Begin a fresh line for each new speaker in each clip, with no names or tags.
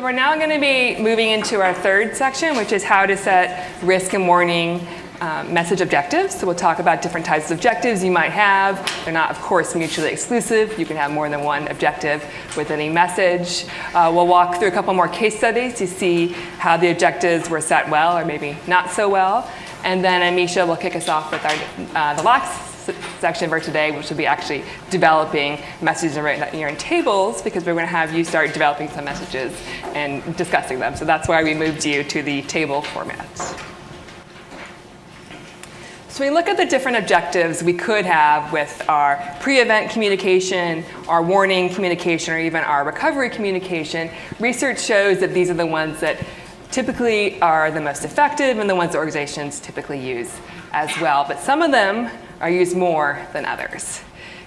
we're now going to be moving into our third section, which is how to set risk and warning message objectives. So we'll talk about different types of objectives you might have. They're not, of course, mutually exclusive. You can have more than one objective with any message. We'll walk through a couple more case studies to see how the objectives were set well or maybe not so well. And then Amisha will kick us off with the last section for today, which will be actually developing messages and writing in tables, because we're going to have you start developing some messages and discussing them. So that's why we moved you to the table format. So we look at the different objectives we could have with our pre-event communication, our warning communication, or even our recovery communication. Research shows that these are the ones that typically are the most effective and the ones that organizations typically use as well. But some of them are used more than others.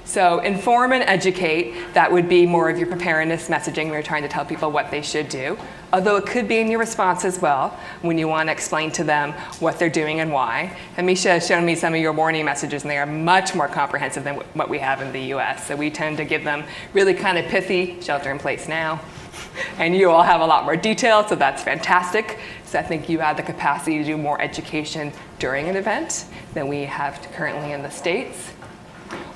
So inform and educate, that would be more of your preparedness messaging when you're trying to tell people what they should do. Although it could be in your response as well, when you want to explain to them what they're doing and why. Amisha has shown me some of your warning messages, and they are much more comprehensive than what we have in the US. So we tend to give them really kind of pithy, shelter in place now. And you all have a lot more detail, so that's fantastic. So I think you have the capacity to do more education during an event than we have currently in the States.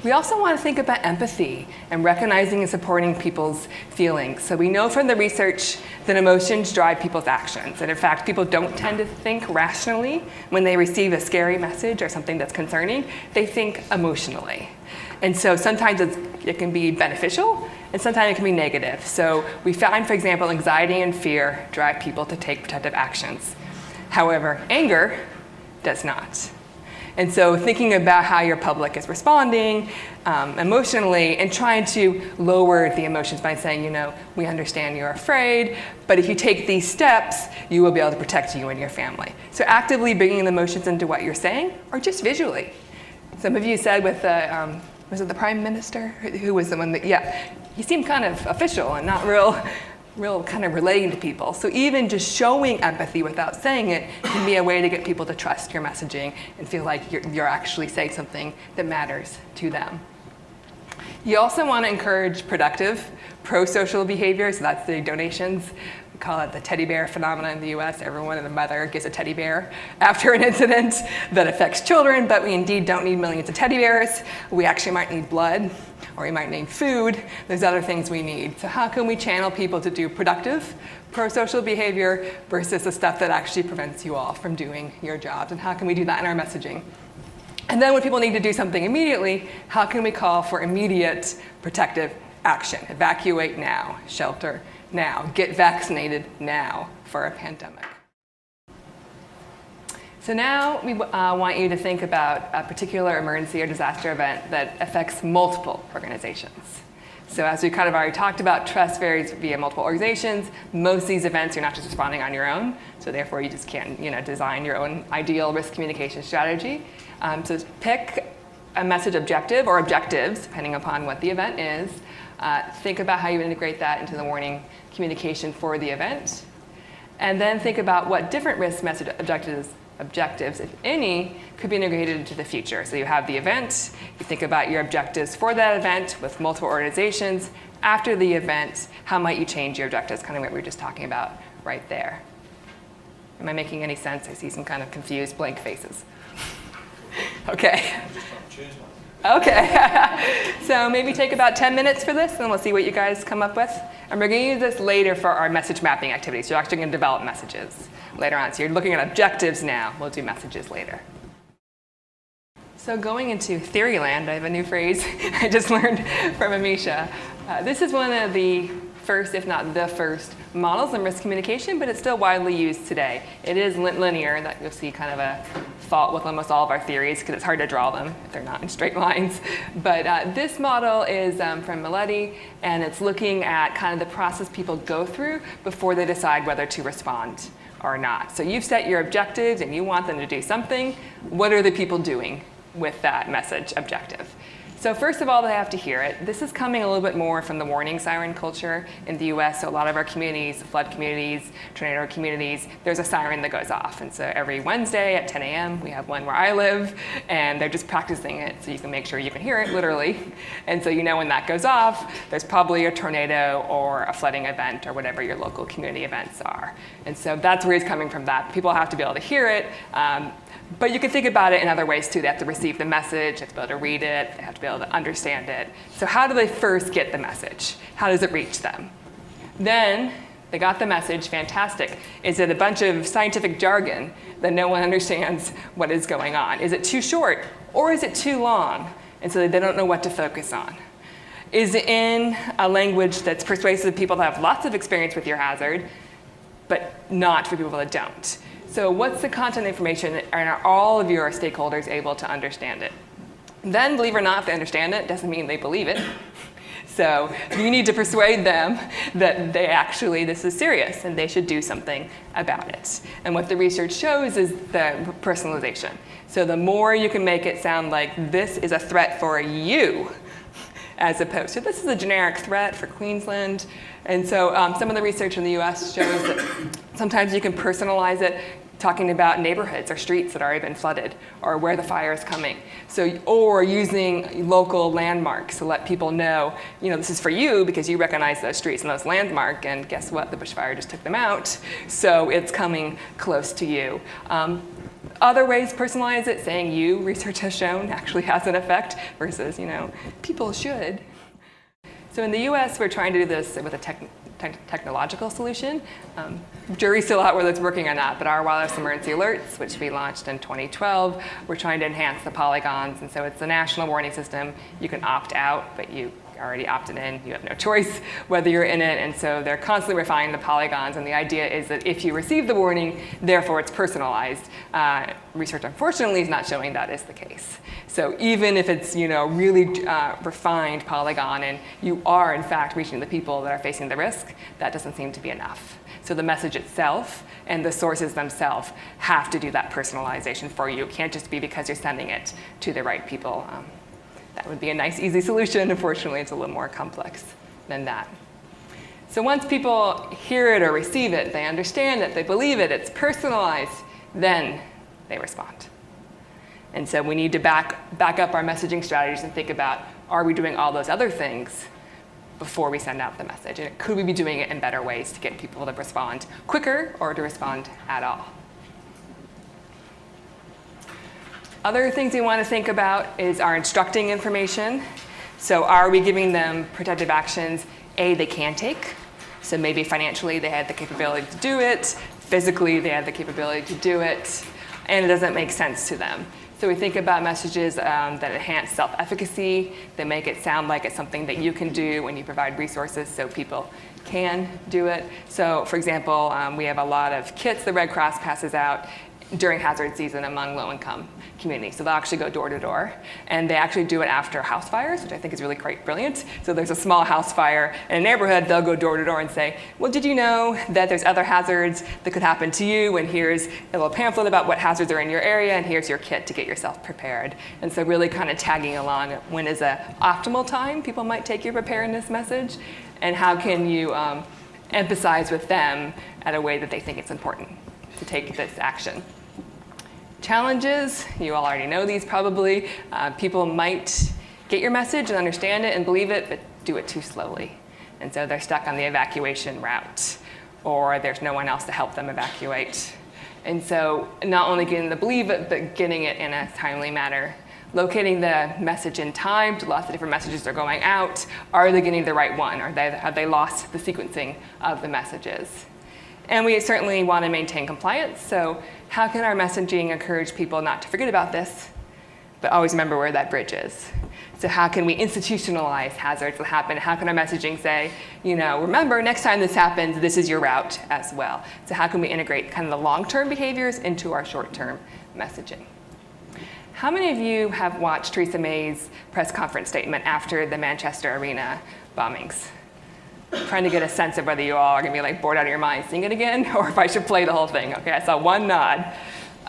We also want to think about empathy and recognizing and supporting people's feelings. So we know from the research that emotions drive people's actions. And in fact, people don't tend to think rationally when they receive a scary message or something that's concerning. They think emotionally. And so sometimes it can be beneficial, and sometimes it can be negative. So we find, for example, anxiety and fear drive people to take protective actions. However, anger does not. And so thinking about how your public is responding emotionally and trying to lower the emotions by saying, you know, we understand you're afraid, but if you take these steps, you will be able to protect you and your family. So actively bringing the emotions into what you're saying, or just visually. Some of you said with the, was it the Prime Minister? Who was the one that, yeah, he seemed kind of official and not real kind of relating to people. So even just showing empathy without saying it can be a way to get people to trust your messaging and feel like you're actually saying something that matters to them. You also want to encourage productive, pro-social behavior, so that's the donations. We call it the teddy bear phenomenon in the US. Everyone and a mother gives a teddy bear after an incident that affects children, but we indeed don't need millions of teddy bears. We actually might need blood, or we might need food. There's other things we need. So how can we channel people to do productive, pro-social behavior versus the stuff that actually prevents you all from doing your jobs? And how can we do that in our messaging? And then when people need to do something immediately, how can we call for immediate protective action? Evacuate now, shelter now, get vaccinated now for a pandemic. So now we want you to think about a particular emergency or disaster event that affects multiple organizations. So as we kind of already talked about, trust varies via multiple organizations. Most of these events you're not just responding on your own, so therefore you just can't design your own ideal risk communication strategy. So pick a message objective or objectives, depending upon what the event is. Think about how you integrate that into the warning communication for the event. And then think about what different risk message objectives, if any, could be integrated into the future. So you have the event, you think about your objectives for that event with multiple organizations. After the event, how might you change your objectives? Kind of what we were just talking about right there. Am I making any sense? I see some kind of confused blank faces. Okay. Okay. So maybe take about 10 minutes for this, and we'll see what you guys come up with. And we're going to use this later for our message mapping activities. You're actually going to develop messages later on. So you're looking at objectives now. We'll do messages later. So going into theory land, I have a new phrase I just learned from Amisha. This is one of the first, if not the first, models in risk communication, but it's still widely used today. It is linear, that you'll see kind of a fault with almost all of our theories because it's hard to draw them if they're not in straight lines. But this model is from Meletti, and it's looking at kind of the process people go through before they decide whether to respond or not. So you've set your objectives and you want them to do something. What are the people doing with that message objective? So first of all, they have to hear it. This is coming a little bit more from the warning siren culture in the US. So a lot of our communities, flood communities, tornado communities, there's a siren that goes off. And so every Wednesday at 10 a.m., we have one where I live, and they're just practicing it so you can make sure you can hear it, literally. And so you know when that goes off, there's probably a tornado or a flooding event or whatever your local community events are. And so that's where it's coming from that. People have to be able to hear it. But you can think about it in other ways too. They have to receive the message, they have to be able to read it, they have to be able to understand it. So how do they first get the message? How does it reach them? Then they got the message, fantastic. Is it a bunch of scientific jargon that no one understands what is going on? Is it too short or is it too long? And so they don't know what to focus on. Is it in a language that's persuasive to people that have lots of experience with your hazard, but not for people that don't? So what's the content information, and are all of your stakeholders able to understand it? Then, believe it or not, if they understand it, doesn't mean they believe it. So you need to persuade them that this is serious and they should do something about it. And what the research shows is the personalization. So the more you can make it sound like this is a threat for you, as opposed to this is a generic threat for Queensland. And so some of the research in the US shows that sometimes you can personalize it, talking about neighborhoods or streets that have already been flooded or where the fire is coming. So, or using local landmarks to let people know, this is for you because you recognize those streets and those landmarks, and guess what, the bushfire just took them out. So it's coming close to you. Other ways to personalize it, saying you, research has shown, actually has an effect versus, people should. So in the US, we're trying to do this with a technological solution. Jury's still out whether it's working or not, but our wireless emergency alerts, which we launched in 2012, we're trying to enhance the polygons, and so it's a national warning system. You can opt out, but you already opted in. You have no choice whether you're in it, and so they're constantly refining the polygons, and the idea is that if you receive the warning, therefore it's personalized. Research, unfortunately, is not showing that is the case. So even if it's really refined polygon and you are in fact reaching the people that are facing the risk, that doesn't seem to be enough. So the message itself and the sources themselves have to do that personalization for you. It can't just be because you're sending it to the right people. That would be a nice, easy solution. Unfortunately, it's a little more complex than that. So once people hear it or receive it, they understand it, they believe it, it's personalized, then they respond. And so we need to back up our messaging strategies and think about, are we doing all those other things before we send out the message? And could we be doing it in better ways to get people to respond quicker or to respond at all? Other things we want to think about is our instructing information. So are we giving them protective actions, they can take? So maybe financially they had the capability to do it, physically they had the capability to do it, and it doesn't make sense to them. So we think about messages that enhance self-efficacy, that make it sound like it's something that you can do when you provide resources so people can do it. So for example, we have a lot of kits the Red Cross passes out during hazard season among low-income communities. So they'll actually go door to door, and they actually do it after house fires, which I think is really quite brilliant. So there's a small house fire in a neighborhood, they'll go door to door and say, well, did you know that there's other hazards that could happen to you, and here's a little pamphlet about what hazards are in your area, and here's your kit to get yourself prepared. And so really kind of tagging along when is an optimal time people might take your preparedness message, and how can you emphasize with them at a way that they think it's important to take this action. Challenges, you all already know these probably. People might get your message and understand it and believe it, but do it too slowly. And so they're stuck on the evacuation route, or there's no one else to help them evacuate. And so not only getting them to believe it, but getting it in a timely manner. Locating the message in time, lots of different messages are going out. Are they getting the right one? Or have they lost the sequencing of the messages? And we certainly want to maintain compliance, so how can our messaging encourage people not to forget about this, but always remember where that bridge is? So how can we institutionalize hazards that happen? How can our messaging say, remember, next time this happens, this is your route as well? So how can we integrate kind of the long-term behaviors into our short-term messaging? How many of you have watched Theresa May's press conference statement after the Manchester Arena bombings? Trying to get a sense of whether you all are going to be bored out of your mind seeing it again, or if I should play the whole thing. Okay, I saw one nod.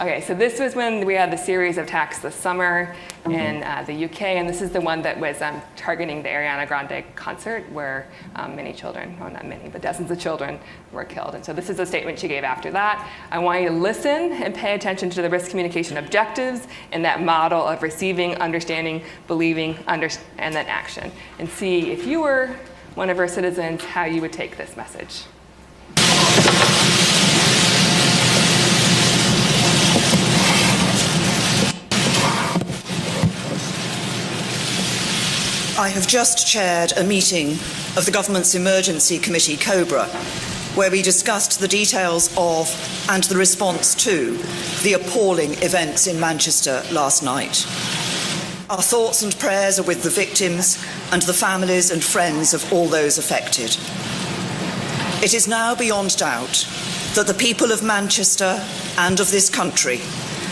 Okay, so this was when we had the series of attacks this summer in the UK, and this is the one that was targeting the Ariana Grande concert where many children, well not many, but dozens of children were killed. And so this is a statement she gave after that. I want you to listen and pay attention to the risk communication objectives in that model of receiving, understanding, believing, and then action. And see if you were one of our citizens, how you would take this message.
I have just chaired a meeting of the Government's Emergency Committee, COBRA, where we discussed the details of and the response to the appalling events in Manchester last night. Our thoughts and prayers are with the victims and the families and friends of all those affected. It is now beyond doubt that the people of Manchester and of this country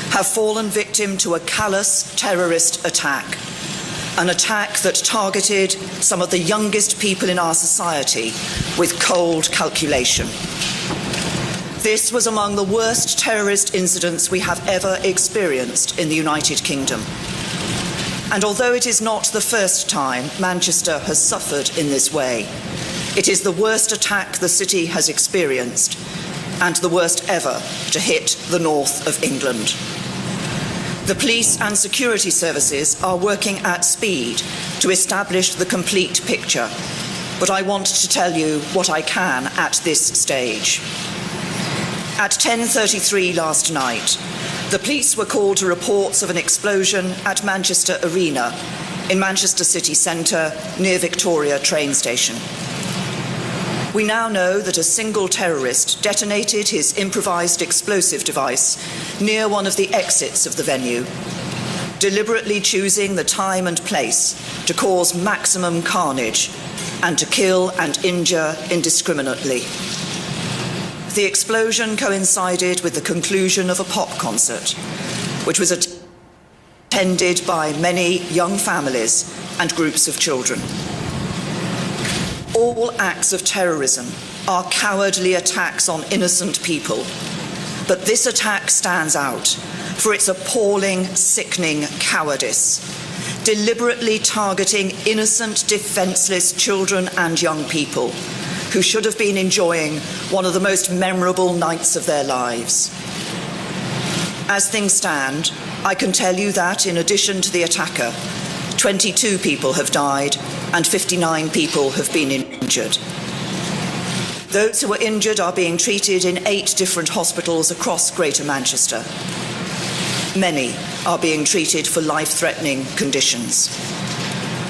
have fallen victim to a callous terrorist attack. An attack that targeted some of the youngest people in our society with cold calculation. This was among the worst terrorist incidents we have ever experienced in the United Kingdom. And although it is not the first time Manchester has suffered in this way, it is the worst attack the city has experienced and the worst ever to hit the north of England. The police and security services are working at speed to establish the complete picture, but I want to tell you what I can at this stage. At 10:33 last night, the police were called to reports of an explosion at Manchester Arena in Manchester city centre near Victoria train station. We now know that a single terrorist detonated his improvised explosive device near one of the exits of the venue, deliberately choosing the time and place to cause maximum carnage and to kill and injure indiscriminately. The explosion coincided with the conclusion of a pop concert, which was attended by many young families and groups of children. All acts of terrorism are cowardly attacks on innocent people, but this attack stands out for its appalling, sickening cowardice, deliberately targeting innocent, defenceless children and young people who should have been enjoying one of the most memorable nights of their lives. As things stand, I can tell you that in addition to the attacker, 22 people have died and 59 people have been injured. Those who are injured are being treated in 8 different hospitals across Greater Manchester. Many are being treated for life-threatening conditions.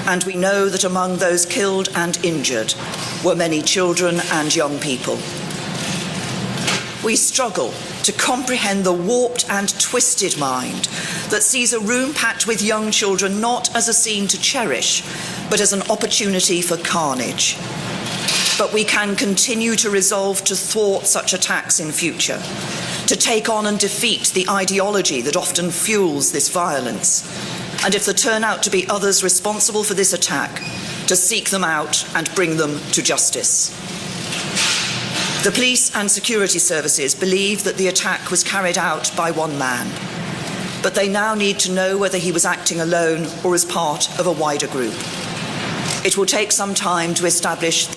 And we know that among those killed and injured were many children and young people. We struggle to comprehend the warped and twisted mind that sees a room packed with young children not as a scene to cherish, but as an opportunity for carnage. But we can continue to resolve to thwart such attacks in future, to take on and defeat the ideology that often fuels this violence, and if there turn out to be others responsible for this attack, to seek them out and bring them to justice. The police and security services believe that the attack was carried out by one man, but they now need to know whether he was acting alone or as part of a wider group. It will take some time to establish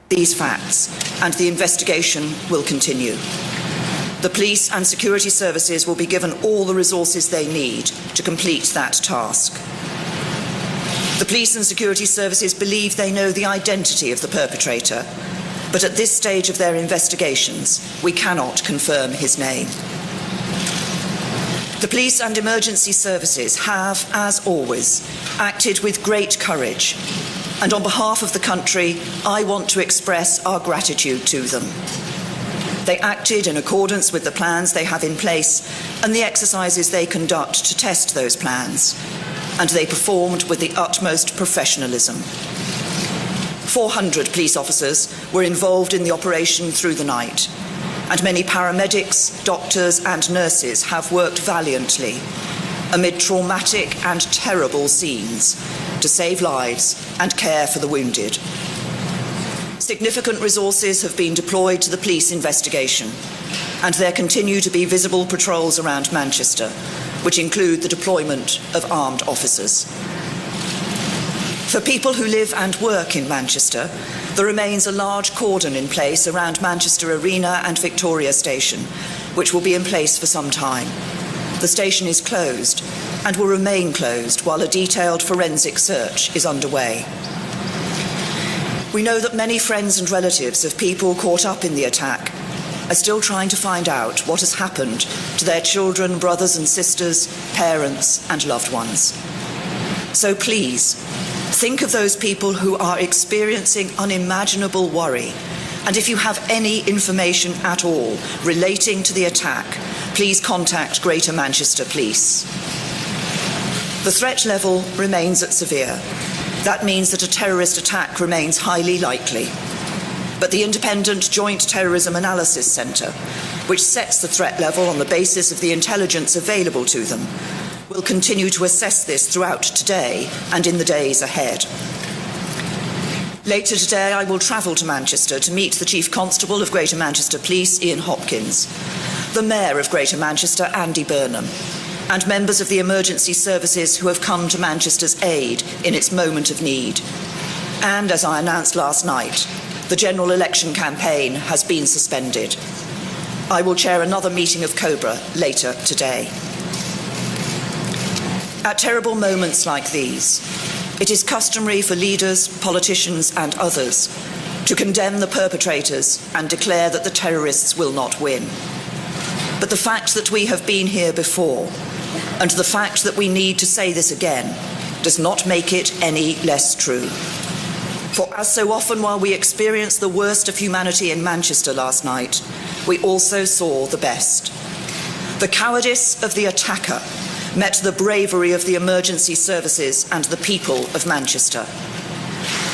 these facts, and the investigation will continue. The police and security services will be given all the resources they need to complete that task. The police and security services believe they know the identity of the perpetrator, but at this stage of their investigations, we cannot confirm his name. The police and emergency services have, as always, acted with great courage, and on behalf of the country, I want to express our gratitude to them. They acted in accordance with the plans they have in place and the exercises they conduct to test those plans, and they performed with the utmost professionalism. 400 police officers were involved in the operation through the night, and many paramedics, doctors and nurses have worked valiantly amid traumatic and terrible scenes to save lives and care for the wounded. Significant resources have been deployed to the police investigation, and there continue to be visible patrols around Manchester, which include the deployment of armed officers. For people who live and work in Manchester, there remains a large cordon in place around Manchester Arena and Victoria Station, which will be in place for some time. The station is closed and will remain closed while a detailed forensic search is underway. We know that many friends and relatives of people caught up in the attack are still trying to find out what has happened to their children, brothers and sisters, parents and loved ones. So please, think of those people who are experiencing unimaginable worry, and if you have any information at all relating to the attack, please contact Greater Manchester Police. The threat level remains at severe. That means that a terrorist attack remains highly likely. But the Independent Joint Terrorism Analysis Centre, which sets the threat level on the basis of the intelligence available to them, will continue to assess this throughout today and in the days ahead. Later today, I will travel to Manchester to meet the Chief Constable of Greater Manchester Police, Ian Hopkins, the Mayor of Greater Manchester, Andy Burnham, and members of the emergency services who have come to Manchester's aid in its moment of need. And as I announced last night, the general election campaign has been suspended. I will chair another meeting of COBRA later today. At terrible moments like these, it is customary for leaders, politicians and others to condemn the perpetrators and declare that the terrorists will not win. But the fact that we have been here before, and the fact that we need to say this again, does not make it any less true. For as so often while we experienced the worst of humanity in Manchester last night, we also saw the best. The cowardice of the attacker met the bravery of the emergency services and the people of Manchester.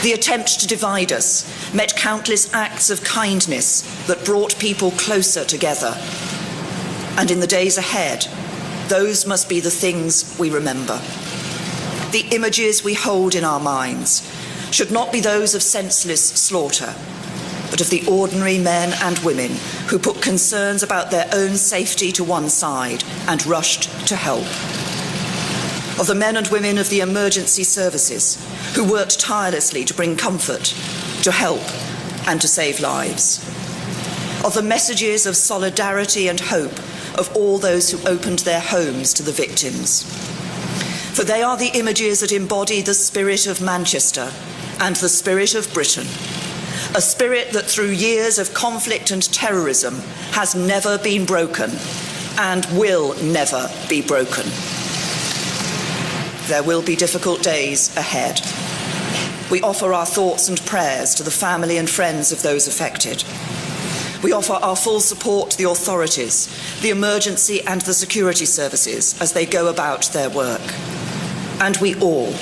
The attempt to divide us met countless acts of kindness that brought people closer together. And in the days ahead, those must be the things we remember. The images we hold in our minds should not be those of senseless slaughter, but of the ordinary men and women who put concerns about their own safety to one side and rushed to help. Of the men and women of the emergency services who worked tirelessly to bring comfort, to help, and to save lives. Of the messages of solidarity and hope of all those who opened their homes to the victims. For they are the images that embody the spirit of Manchester and the spirit of Britain, a spirit that through years of conflict and terrorism has never been broken and will never be broken. There will be difficult days ahead. We offer our thoughts and prayers to the family and friends of those affected. We offer our full support to the authorities, the emergency and the security services as they go about their work. And we all,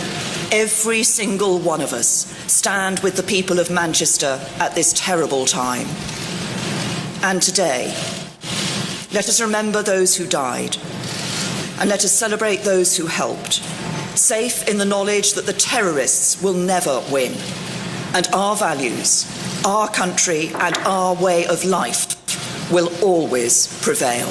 every single one of us, stand with the people of Manchester at this terrible time. And today, let us remember those who died, and let us celebrate those who helped, safe in the knowledge that the terrorists will never win, and our values, our country and our way of life will always prevail.